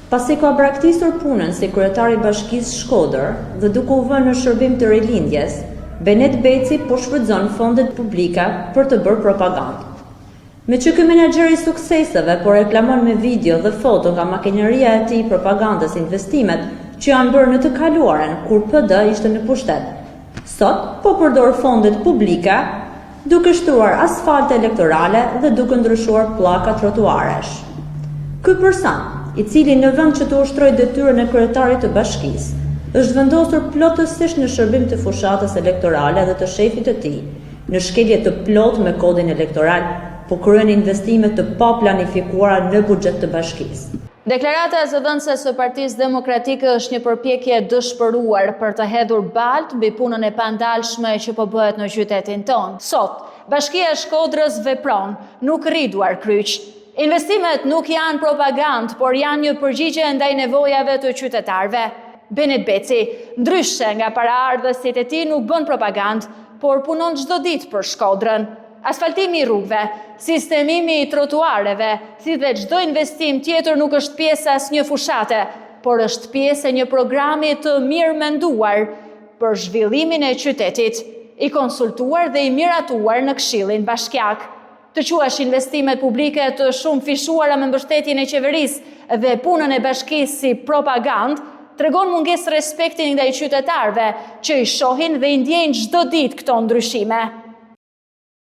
Pasi ka braktisur punën si kryetari i Bashkisë Shkodër dhe duke u vënë në shërbim të rilindjes, Benet Beci po shfrytëzon fondet publike për të bërë propagandë. Me që ky menaxher i sukseseve po reklamon me video dhe foto nga makineria e tij propagandës investimet që janë bërë në të kaluaren kur PD ishte në pushtet. Sot po përdor fondet publike duke shtruar asfalte elektorale dhe duke ndryshuar pllaka trotuaresh. Ky person, i cili në vend që të ushtrojë detyrën e kryetarit të bashkisë, është vendosur plotësisht në shërbim të fushatës elektorale dhe të shefit të tij, në shkelje të plotë me kodin elektoral, po kryen investime të paplanifikuara në buxhet të bashkisë. Deklarata e zëdhënëses së Partisë Demokratike është një përpjekje dëshpëruar për të hedhur baltë mbi punën e pandalshme që po bëhet në qytetin tonë. Sot, Bashkia e Shkodrës vepron, nuk rri duar kryq. Investimet nuk janë propagandë, por janë një përgjigje ndaj nevojave të qytetarëve. Benet Beci, ndryshe nga paraardhësit e tij, nuk bën propagandë, por punon çdo ditë për Shkodrën. Asfaltimi i rrugëve, sistemimi i trotuareve, si dhe çdo investim tjetër nuk është pjesë e asnjë fushate, por është pjesë e një programi të mirë menduar për zhvillimin e qytetit, i konsultuar dhe i miratuar në Këshillin Bashkiak. Të quash investimet publike të shumë fishuara me mbështetjen e qeverisë dhe punën e bashkisë si propagandë, tregon mungesë respekti ndaj qytetarëve që i shohin dhe i ndjejnë çdo ditë këto ndryshime.